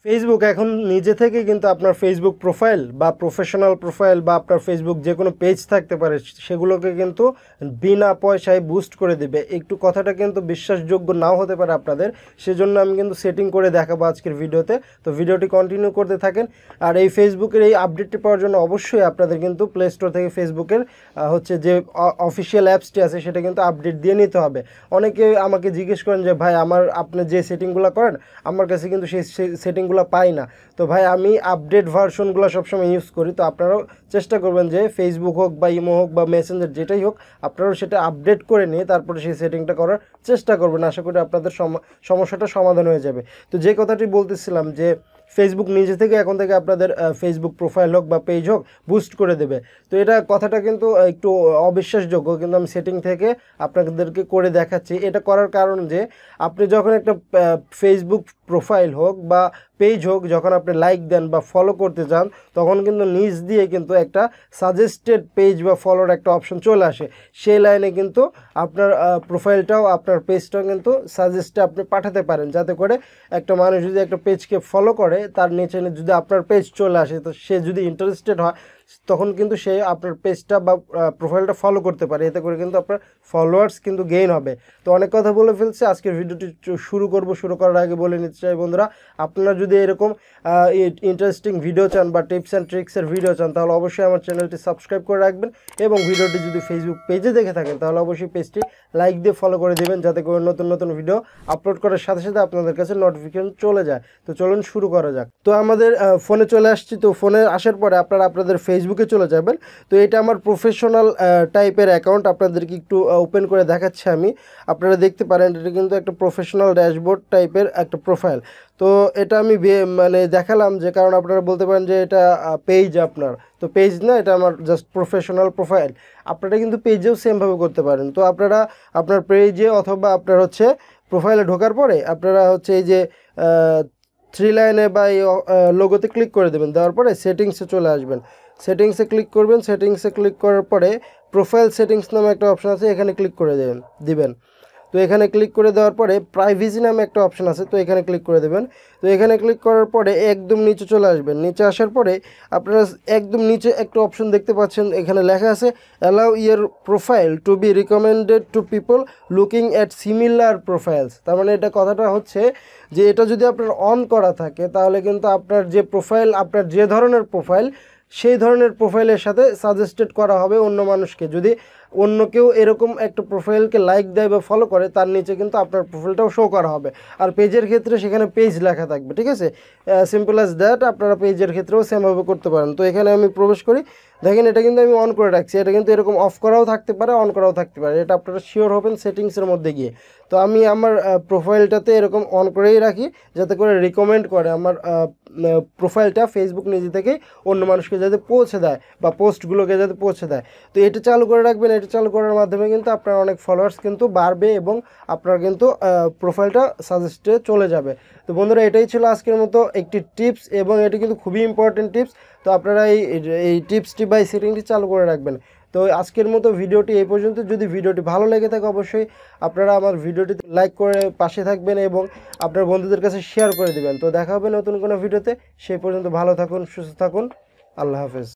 Facebook এখন নিজে থেকে কিন্তু আপনার ফেসবুক প্রোফাইল বা প্রফেশনাল প্রোফাইল বা আপনার ফেসবুক যে কোনো পেজ থাকতে পারে সেগুলোকে কিন্তু বিনা পয়সায় বুস্ট করে দেবে। একটু কথাটা কিন্তু বিশ্বাসযোগ্য নাও হতে পারে আপনাদের, সেজন্য আমি কিন্তু সেটিং করে দেখাবো আজকের ভিডিওতে। তো ভিডিওটি কন্টিনিউ করতে থাকেন। আর এই ফেসবুকের এই আপডেটটি পাওয়ার জন্য অবশ্যই আপনাদের কিন্তু প্লে স্টোর থেকে ফেসবুকের হচ্ছে যে অফিসিয়াল অ্যাপসটি আছে সেটা কিন্তু আপডেট দিয়ে নিতে হবে। অনেকে আমাকে জিজ্ঞেস করেন যে ভাই আপনি যে সেটিংগুলো করেন আমার কাছে কিন্তু সেই সেটিংগুলো পাই না। তো ভাই আমি আপডেট ভার্সনগুলো সবসময় ইউজ করি, তো আপনারাও চেষ্টা করবেন যে ফেসবুক হোক বা ইমো হোক বা মেসেঞ্জার যেটাই হোক আপনারাও সেটা আপডেট করে নিয়ে তারপরে সেই সেটিংটা করার চেষ্টা করবেন। আশা করি আপনাদের সমস্যাটা সমাধান হয়ে যাবে। তো যে কথাটি বলতেছিলাম যে ফেসবুক নিজে থেকে এখন থেকে আপনাদের ফেসবুক প্রোফাইল হোক বা পেজ হোক বুস্ট করে দেবে। তো এটা কথাটা কিন্তু একটু অবিশ্বাসযোগ্য, কিন্তু আমি সেটিং থেকে আপনাদেরকে করে দেখাচ্ছি। এটা করার কারণ যে আপনি যখন একটা ফেসবুক প্রোফাইল হোক বা পেজ হোক যখন আপনি লাইক দেন বা ফলো করতে চান তখন কিন্তু নিচ দিয়ে কিন্তু একটা সাজেস্টেড পেজ বা ফলোর একটা অপশন চলে আসে। সেই লাইনে কিন্তু আপনার প্রোফাইলটাও আপনার পেজটাও কিন্তু সাজেস্টে আপনি পাঠাতে পারেন, যাতে করে একটা মানুষ যদি একটা পেজকে ফলো করে তার নিচে যদি আপনার পেজ চলে আসে তো সে যদি ইন্টারেস্টেড হয় তখন কিন্তু সে আপনার পেজটা বা প্রোফাইলটা ফলো করতে পারে। এতে করে কিন্তু আপনার ফলোয়ার্স কিন্তু গেইন হবে। তো অনেক কথা বলে ফেলছে, আজকের ভিডিওটি শুরু করার আগে বলে নিতে চাই বন্ধুরা, আপনারা যদি এরকম ইন্টারেস্টিং ভিডিও চান বা টিপস অ্যান্ড ট্রিক্সের ভিডিও চান তাহলে অবশ্যই আমার চ্যানেলটি সাবস্ক্রাইব করে রাখবেন, এবং ভিডিওটি যদি ফেসবুক পেজে দেখে থাকেন তাহলে অবশ্যই পেজটি লাইক দিয়ে ফলো করে দেবেন, যাতে করে নতুন নতুন ভিডিও আপলোড করার সাথে সাথে আপনাদের কাছে নোটিফিকেশন চলে যায়। তো চলুন শুরু করা যাক। তো আমাদের ফোনে চলে আসছি। তো ফোনে আসার পরে আপনারা আপনাদের ফেসবুকে চলে যাবেন। তো এটা আমার প্রফেশনাল টাইপের অ্যাকাউন্ট, আপনাদেরকে একটু ওপেন করে দেখাচ্ছি আমি। আপনারা দেখতে পারেন এটা কিন্তু একটা প্রফেশনাল ড্যাশবোর্ড টাইপের একটা প্রোফাইল। তো এটা আমি মানে দেখালাম যে কারণ আপনারা বলতে পারেন যে এটা পেজ আপনার, তো পেজ না, এটা আমার জাস্ট প্রফেশনাল প্রোফাইল। আপনারা কিন্তু পেজেও সেমভাবে করতে পারেন। তো আপনারা আপনার পেজে অথবা আপনার হচ্ছে প্রোফাইলে ঢোকার পরে আপনারা হচ্ছে এই যে 3 লাইনে বা এই লোগোতে ক্লিক করে দেবেন, দেওয়ার পরে সেটিংসে চলে আসবেন। সেটিংসে ক্লিক করবেন। সেটিংসে ক্লিক করার পরে প্রোফাইল সেটিংস নামে একটা অপশান আছে, এখানে ক্লিক করে দিবেন। তো এখানে ক্লিক করে দেওয়ার পরে প্রাইভেসি নামে একটা অপশান আছে, তো এখানে ক্লিক করে দেবেন। তো এখানে ক্লিক করার পরে একদম নিচে চলে আসবেন। নিচে আসার পরে আপনারা একদম নিচে একটা অপশন দেখতে পাচ্ছেন, এখানে লেখা আছে allow your profile to be recommended to people looking at similar profiles. তার মানে এটা কথাটা হচ্ছে যে এটা যদি আপনার অন করা থাকে তাহলে কিন্তু আপনার যে প্রোফাইল, আপনার যে ধরনের প্রোফাইল সেই ধরনের প্রোফাইলের সাথে সাজেস্টেড করা হবে অন্য মানুষকে। যদি অন্য কেউ এরকম একটা প্রোফাইলকে লাইক দেয় বা ফলো করে তার নিচে কিন্তু আপনার প্রোফাইলটাও শো করা হবে। আর পেজের ক্ষেত্রে সেখানে পেজ লেখা থাকবে, ঠিক আছে? Simple as that. আপনারা পেজের ক্ষেত্রেও সেমভাবে করতে পারেন। তো এখানে আমি প্রবেশ করি, দেখেন এটা কিন্তু আমি অন করে রাখছি। এটা কিন্তু এরকম অফ করাও থাকতে পারে, অন করাও থাকতে পারে, এটা আপনারা শিওর হবেন সেটিংসের মধ্যে গিয়ে। তো আমি আমার প্রোফাইলটাতে এরকম অন করেই রাখি, যাতে করে রিকমেন্ড করে আমার প্রোফাইলটা ফেসবুক নিজে থেকেই অন্য মানুষকে যাতে পৌঁছে দেয় বা পোস্টগুলোকে যাতে পৌঁছে দেয়। তো এটা চালু করে রাখবেন। এটা চালু করার মাধ্যমে কিন্তু আপনার অনেক ফলোয়ার্স কিন্তু বাড়বে এবং আপনার কিন্তু প্রোফাইলটা সাজেস্টে চলে যাবে। তো বন্ধুরা এটাই ছিল আজকের মতো একটি টিপস, এবং এটি কিন্তু খুবই ইম্পর্টেন্ট টিপস। তো আপনারা এই টিপসটি বা সেটিংটি চালু করে রাখবেন। তো আজকের মতো ভিডিওটি এই পর্যন্ত। যদি ভিডিওটি ভালো লেগে থাকে অবশ্যই আপনারা আমার ভিডিওটি লাইক করে পাশে থাকবেন এবং আপনার বন্ধুদের কাছে শেয়ার করে দেবেন। তো দেখা হবে নতুন কোনো ভিডিওতে। সেই পর্যন্ত ভালো থাকুন, সুস্থ থাকুন। আল্লাহ হাফেজ।